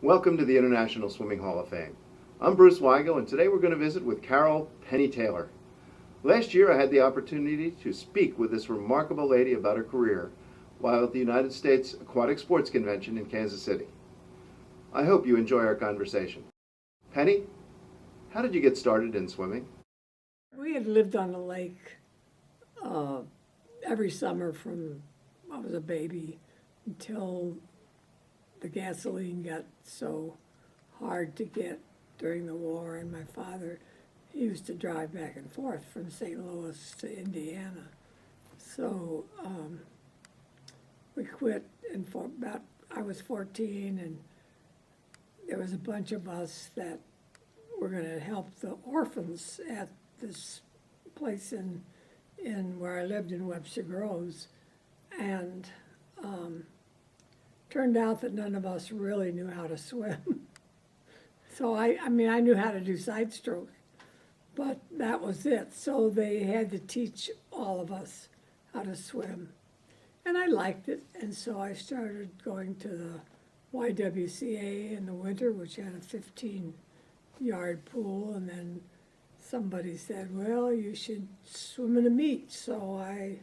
Welcome to the International Swimming Hall of Fame. I'm Bruce Weigel, and today we're going to visit with Carol Penny Taylor. Last year I had the opportunity to speak with this remarkable lady about her career while at the United States Aquatic Sports Convention in Kansas City. I hope you enjoy our conversation. Penny, how did you get started in swimming? We had lived on the lake uh, every summer from I was a baby until the gasoline got so hard to get during the war, and my father, he used to drive back and forth from St. Louis to Indiana. So we quit, and for about I was 14, and there was a bunch of us that were going to help the orphans at this place in where I lived in Webster Groves, and turned out that none of us really knew how to swim. So I mean, I knew how to do side stroke, but that was it. So they had to teach all of us how to swim, and I liked it, and so I started going to the YWCA in the winter, which had a 15-yard pool, and then somebody said, well, you should swim in a meet. So I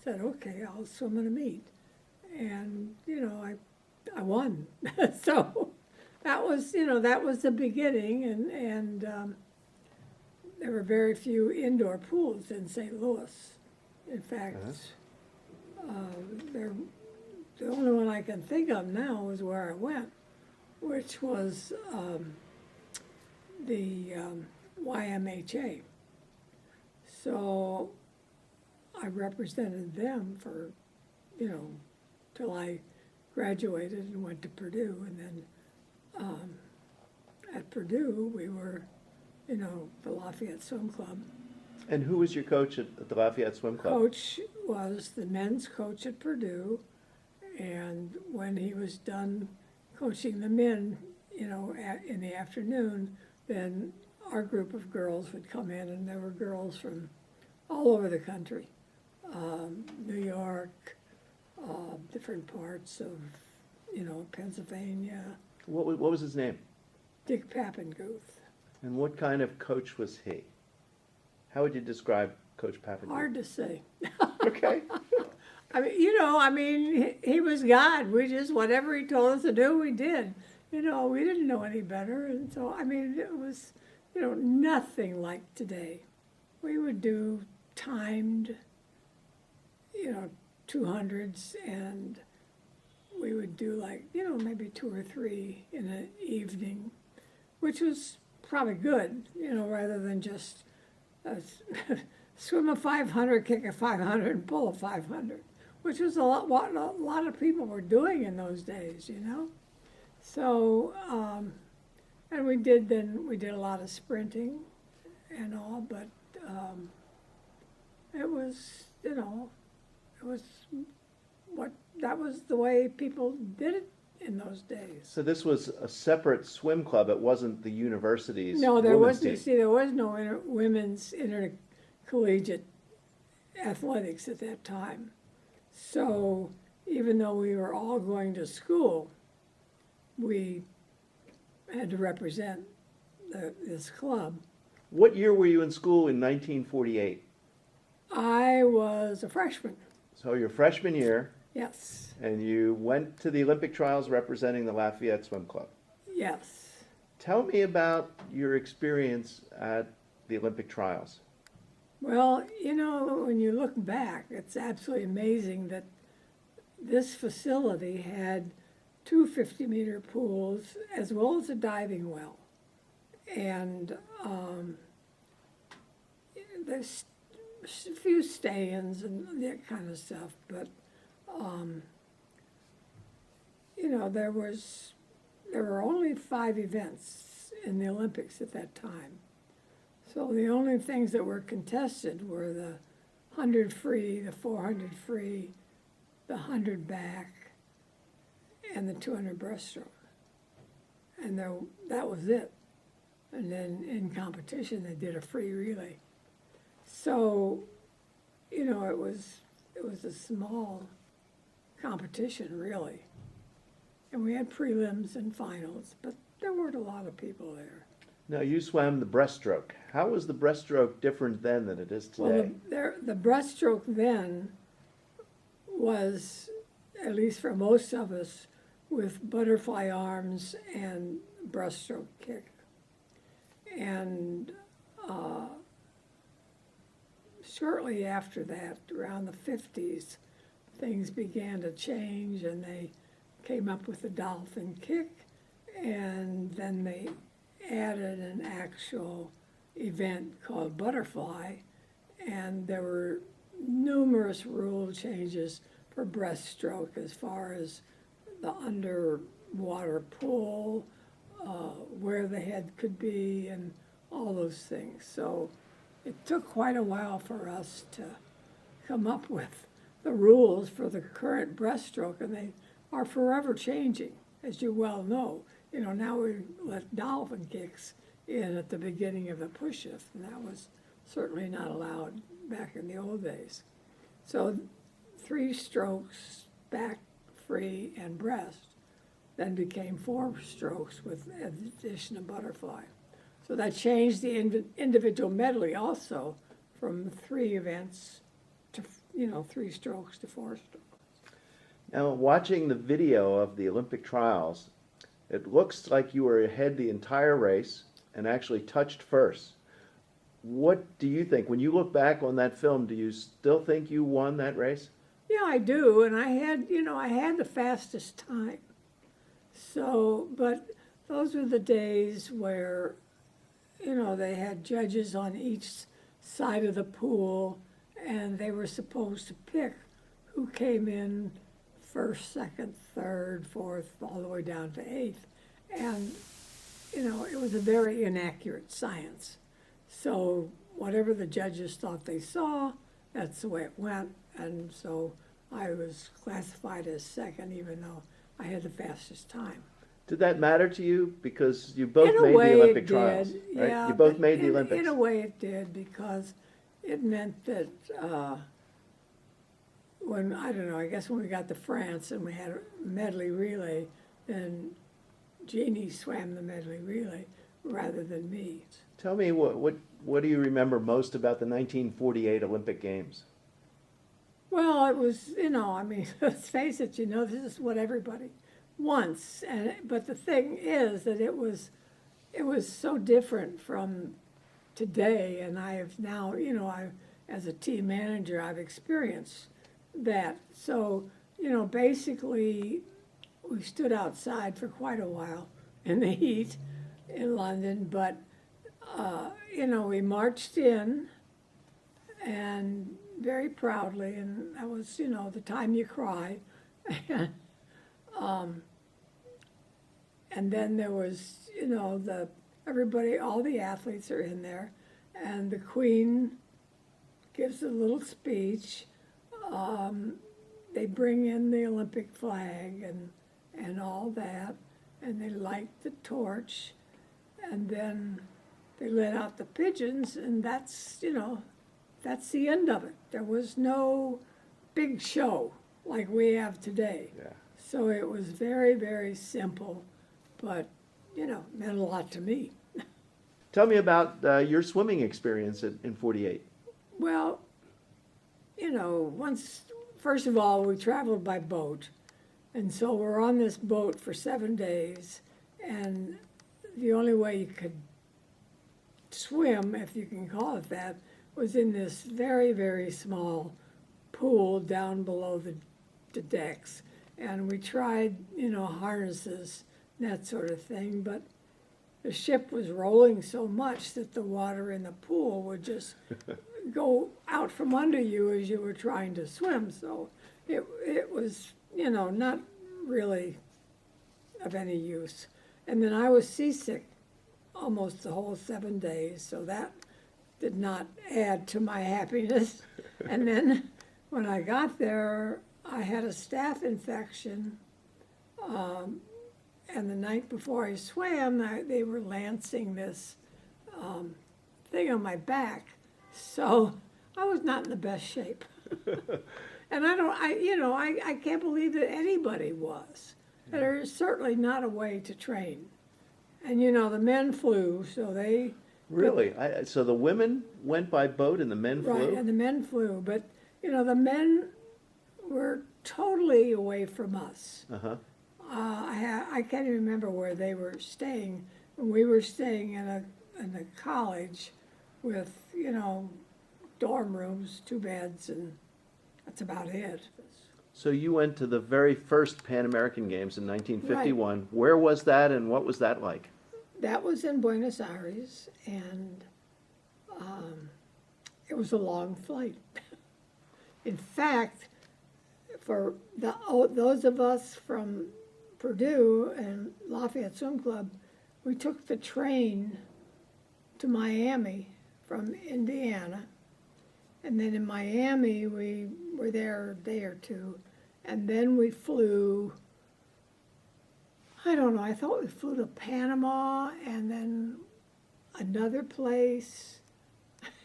said, okay, I'll swim in a meet. And, I won. So that was the beginning. And there were very few indoor pools in St. Louis. In fact, the only one I can think of now is where I went, which was the YMHA. So I represented them for, till I graduated and went to Purdue. And then at Purdue, we were, the Lafayette Swim Club. And who was your coach at the Lafayette Swim Club? Coach was the men's coach at Purdue. And when he was done coaching the men, in the afternoon, then our group of girls would come in, and there were girls from all over the country, New York, different parts of, Pennsylvania. What was his name? Dick Pappenguth. And what kind of coach was he? How would you describe Coach Pappenguth? Hard to say. Okay. I mean, he was God. We just, whatever he told us to do, we did. We didn't know any better. And so, it was, nothing like today. We would do timed, 200s, and we would do maybe 2 or 3 in an evening, which was probably good, rather than just swim a 500, kick a 500, and pull a 500, which was what a lot of people were doing in those days, So, and we did a lot of sprinting and all, but it was, that was the way people did it in those days. So this was a separate swim club. It wasn't the university's No, there women's wasn't. team. See, there was no women's intercollegiate athletics at that time. So even though we were all going to school, we had to represent this club. What year were you in school in 1948? I was a freshman. So your freshman year, Yes. and you went to the Olympic trials representing the Lafayette Swim Club. Yes. Tell me about your experience at the Olympic trials. Well, when you look back, it's absolutely amazing that this facility had 2 50-meter pools as well as a diving well. And there's a few stay-ins and that kind of stuff, but there were only 5 events in the Olympics at that time. So the only things that were contested were the 100 free, the 400 free, the 100 back, and the 200 breaststroke. And that was it. And then in competition, they did a free relay. So, it was a small competition, really. And we had prelims and finals, but there weren't a lot of people there. Now, you swam the breaststroke. How was the breaststroke different then than it is today? Well, the breaststroke then was, at least for most of us, with butterfly arms and breaststroke kick. And shortly after that, around the 50s, things began to change, and they came up with the dolphin kick, and then they added an actual event called butterfly, and there were numerous rule changes for breaststroke as far as the underwater pull, where the head could be, and all those things. So it took quite a while for us to come up with the rules for the current breaststroke, and they are forever changing, as you well know. You know, now we let dolphin kicks in at the beginning of the push-up, and that was certainly not allowed back in the old days. So 3 strokes, back, free, and breast, then became 4 strokes with the addition of butterfly. So that changed the individual medley also from 3 events to, 3 strokes to 4 strokes. Now, watching the video of the Olympic trials, it looks like you were ahead the entire race and actually touched first. What do you think? When you look back on that film, do you still think you won that race? Yeah, I do, and I had the fastest time. So, but those were the days where, they had judges on each side of the pool, and they were supposed to pick who came in first, second, third, fourth, all the way down to 8th. And, it was a very inaccurate science. So whatever the judges thought they saw, that's the way it went. And so I was classified as second, even though I had the fastest time. Did that matter to you? Because you both In a made the way Olympic it trials, did, right? yeah, You both but made the Olympics. In a way it did, because it meant that when, I don't know, I guess when we got to France and we had a medley relay, then Jeannie swam the medley relay rather than me. Tell me, what do you remember most about the 1948 Olympic Games? Well, it was, let's face it, this is what everybody wants. But the thing is that it was so different from today, and I have now, as a team manager, I've experienced that. So, basically, we stood outside for quite a while in the heat in London, but, we marched in, and very proudly, and that was, the time you cry. And then there was, everybody, all the athletes are in there, and the Queen gives a little speech. They bring in the Olympic flag and all that, and they light the torch, and then they let out the pigeons, and that's the end of it. There was no big show like we have today. Yeah. So it was very, very simple, but, meant a lot to me. Tell me about your swimming experience in 48. Well, first of all, we traveled by boat. And so we're on this boat for 7 days, and the only way you could swim, if you can call it that, was in this very, very small pool down below the decks. And we tried, harnesses, that sort of thing, but the ship was rolling so much that the water in the pool would just go out from under you as you were trying to swim. So it was, not really of any use. And then I was seasick almost the whole 7 days, so that did not add to my happiness. And then when I got there, I had a staph infection, and the night before I swam, they were lancing this thing on my back, so I was not in the best shape. And I can't believe that anybody was. There's certainly not a way to train. And you know, the men flew, so they, Really? So the women went by boat and the men right, flew? and the men flew, but, you know, the men were totally away from us. Uh-huh. I can't even remember where they were staying. We were staying in a college with, you know, dorm rooms, 2 beds, and that's about it. So you went to the very first Pan American Games in 1951. Where was that and what was that like? That was in Buenos Aires, and it was a long flight. In fact, for those of us from Purdue and Lafayette Swim Club, we took the train to Miami from Indiana. And then in Miami, we were there a day or two. And then we flew, I don't know, I thought we flew to Panama and then another place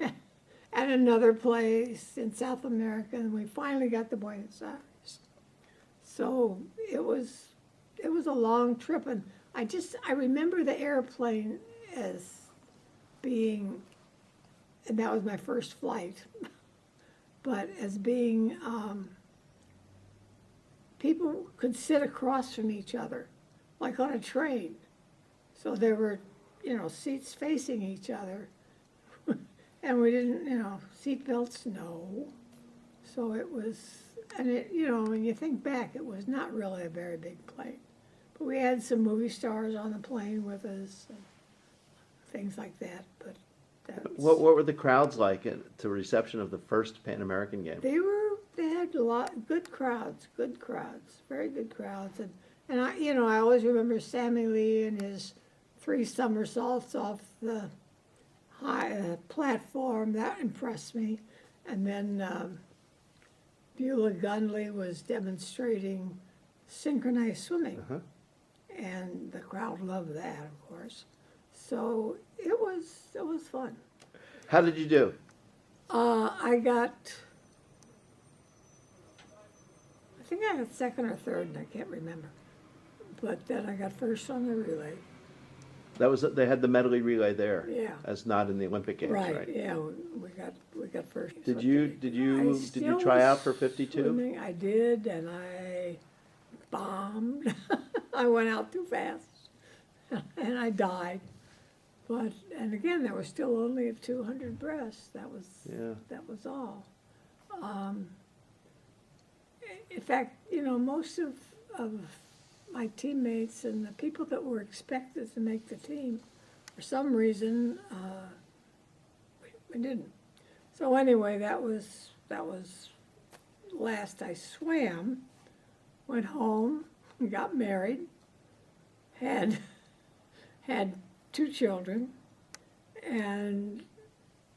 and another place in South America. And we finally got to Buenos Aires. So it was a long trip. And I remember the airplane as being, and that was my first flight, but as being, people could sit across from each other, like on a train. So there were, you know, seats facing each other. And we didn't, you know, seat belts, no. So it was, and it, you know, when you think back, it was not really a very big plane. But we had some movie stars on the plane with us, and things like that, but that's. What were the crowds like at the reception of the first Pan American Game? They had a lot, good crowds, very good crowds. And I, you know, I always remember Sammy Lee and his 3 somersaults off the high platform. That impressed me. And then Beulah Gunley was demonstrating synchronized swimming. Uh-huh. And the crowd loved that, of course. So it was fun. How did you do? I think I got second or third, and I can't remember. But then I got first on the relay. They had the medley relay there. Yeah. As not in the Olympic Games, right? Yeah, we got first. Did you try out for 52? Swimming, I did, and I bombed. I went out too fast, and I died. And again, there was still only 200 breasts. That was all. In fact, you know, most of my teammates and the people that were expected to make the team, for some reason, we didn't. So anyway, that was last I swam. Went home, got married, had 2 children, and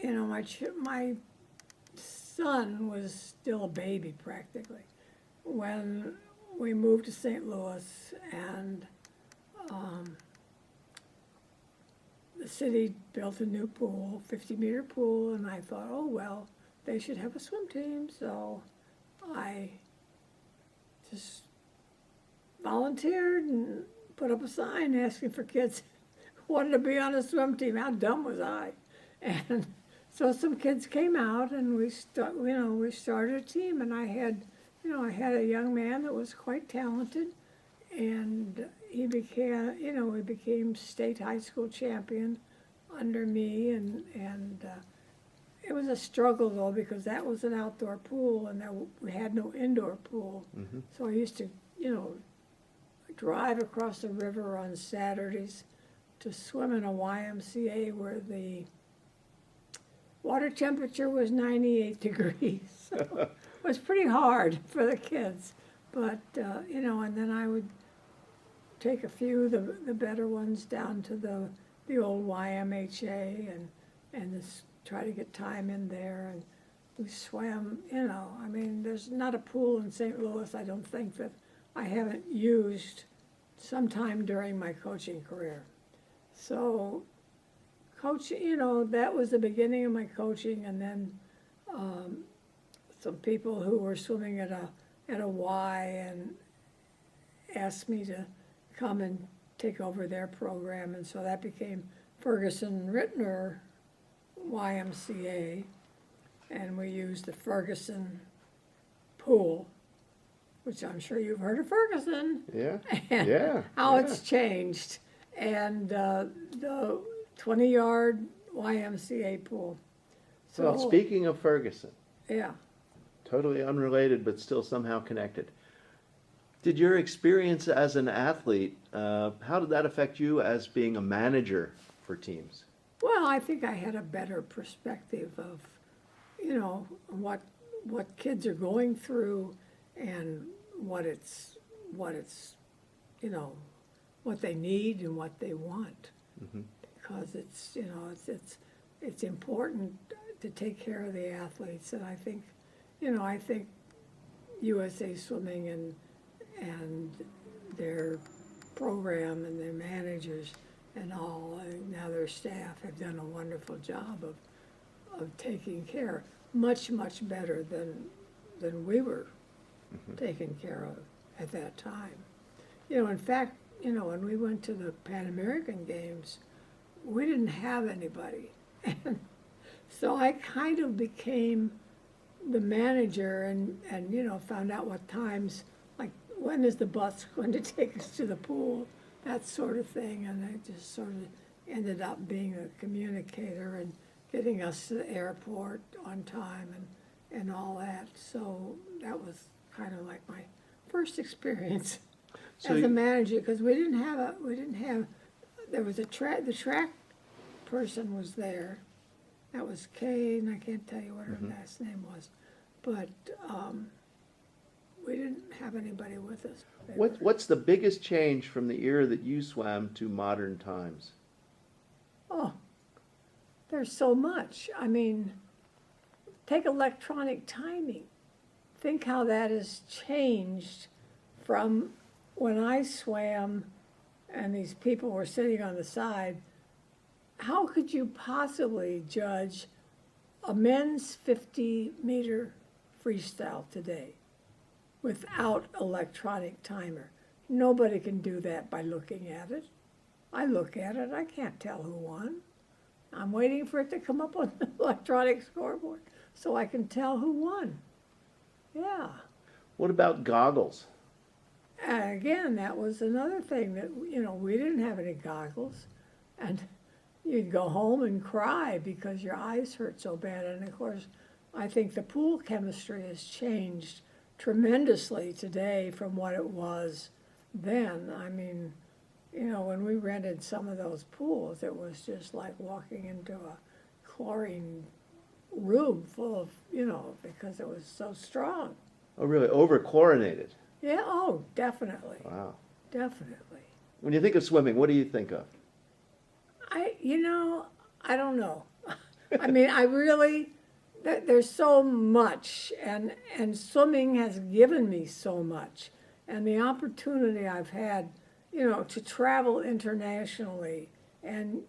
you know, my son was still a baby practically when we moved to St. Louis, and the city built a new pool, 50-meter pool, and I thought, oh well, they should have a swim team, so I just volunteered and put up a sign asking for kids who wanted to be on a swim team. How dumb was I? And so some kids came out, and we started a team, and I had a young man that was quite talented, and he became state high school champion under me, and it was a struggle though, because that was an outdoor pool, and we had no indoor pool. Mm-hmm. So I used to, you know, drive across the river on Saturdays to swim in a YMCA where the water temperature was 98 degrees. So it was pretty hard for the kids. But, you know, and then I would take a few, the better ones, down to the old YMHA and just try to get time in there. And we swam, you know, I mean, there's not a pool in St. Louis, I don't think, that I haven't used sometime during my coaching career. So, you know, that was the beginning of my coaching, and then some people who were swimming at a Y, asked me to come and take over their program, and so that became Ferguson Rittner YMCA, and we used the Ferguson pool, which I'm sure you've heard of Ferguson. Yeah, And yeah. how yeah. it's changed, and the 20-yard YMCA pool. So, Well, speaking of Ferguson, yeah. totally unrelated but still somehow connected. Did your experience as an athlete, how did that affect you as being a manager for teams? Well, I think I had a better perspective of, what kids are going through and what they need and what they want. Mm-hmm. Because it's important to take care of the athletes, and I think USA Swimming and their program and their managers and all, and now their staff have done a wonderful job of taking care, much better than we were taken care of at that time. In fact, when we went to the Pan American Games, we didn't have anybody. And so I kind of became the manager and found out what times, like when is the bus going to take us to the pool, that sort of thing. And I just sort of ended up being a communicator and getting us to the airport on time and all that. So that was kind of like my first experience So as a manager, because there was the track person was there. That was Kay, and I can't tell you what her last name was, but we didn't have anybody with us. What's the biggest change from the era that you swam to modern times? Oh, there's so much. I mean, take electronic timing. Think how that has changed from when I swam and these people were sitting on the side. How could you possibly judge a men's 50-meter freestyle today without electronic timer? Nobody can do that by looking at it. I look at it, I can't tell who won. I'm waiting for it to come up on the electronic scoreboard so I can tell who won. Yeah. What about goggles? And again, that was another thing that, we didn't have any goggles. And you'd go home and cry because your eyes hurt so bad. And of course, I think the pool chemistry has changed tremendously today from what it was then. I mean, when we rented some of those pools, it was just like walking into a chlorine room full of, because it was so strong. Oh, really? Over-chlorinated? Yeah, oh, definitely. Wow. Definitely. When you think of swimming, what do you think of? I don't know. I mean, there's so much, and swimming has given me so much. And the opportunity I've had, to travel internationally and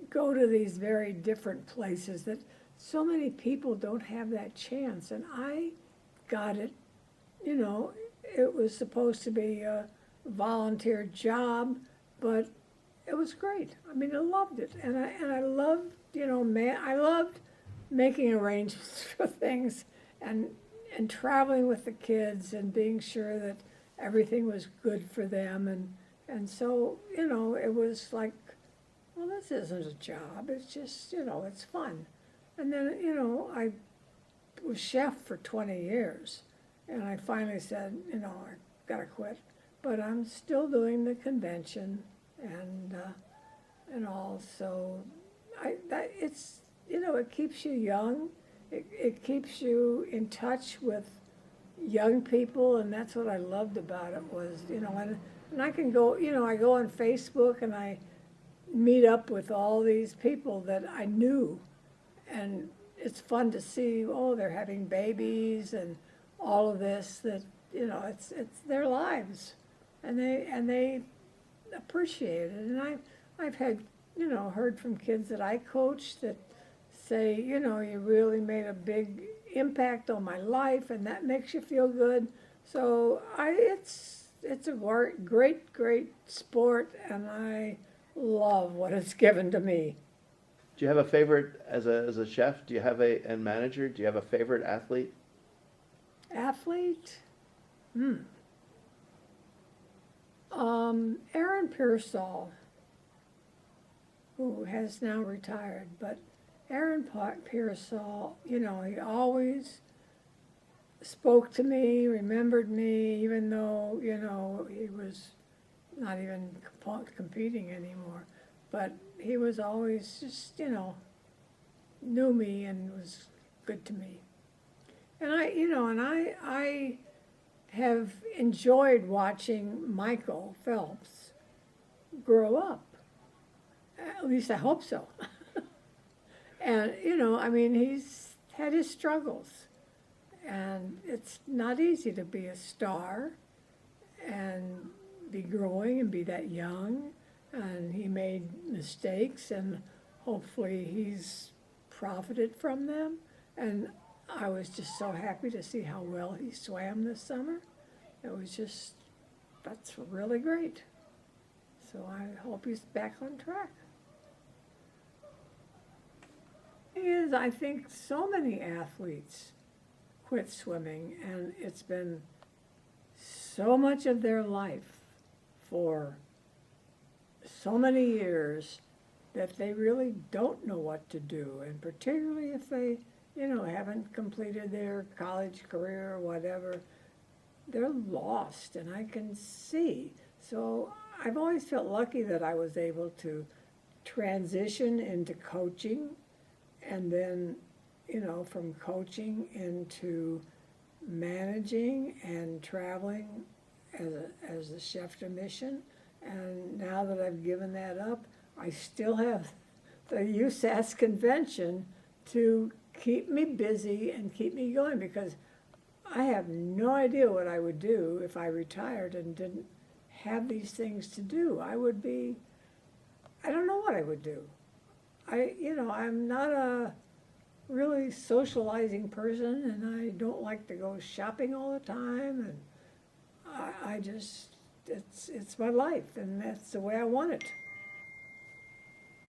go to these very different places that so many people don't have that chance. And I got it, it was supposed to be a volunteer job, but it was great. I mean, I loved it, and I loved, I loved making arrangements for things and traveling with the kids and being sure that everything was good for them, and so it was like, well, this isn't a job. It's just it's fun, and then I was chef for 20 years, and I finally said I gotta quit, but I'm still doing the convention and all. So it's it keeps you young. It keeps you in touch with young people, and that's what I loved about it was and I can go I go on Facebook and I meet up with all these people that I knew, and it's fun to see they're having babies and all of this that it's their lives, and they appreciate it. And I've had heard from kids that I coach that say you really made a big impact on my life, and that makes you feel good. So it's it's a great sport, and I love what it's given to me. Do you have a favorite as a chef? Do you have and manager? Do you have a favorite athlete? Athlete? Aaron Pearsall, who has now retired, but Aaron Pearsall, you know, he always spoke to me, remembered me, even though, you know, he was not even competing anymore. But he was always just, you know, knew me and was good to me. And I have enjoyed watching Michael Phelps grow up. At least I hope so. And, you know, I mean, he's had his struggles. And it's not easy to be a star and be growing and be that young. And he made mistakes, and hopefully he's profited from them. And I was just so happy to see how well he swam this summer. It was just, that's really great. So I hope he's back on track. Thing is, I think so many athletes quit swimming, and it's been so much of their life for so many years that they really don't know what to do, and particularly if they, you know, haven't completed their college career or whatever, they're lost, and I can see. So I've always felt lucky that I was able to transition into coaching, and then, you know, from coaching into managing and traveling as a chef de mission. And now that I've given that up, I still have the USAS convention to keep me busy and keep me going, because I have no idea what I would do if I retired and didn't have these things to do. I don't know what I would do. I'm not a really socializing person, and I don't like to go shopping all the time, and I just, it's my life, and that's the way I want it.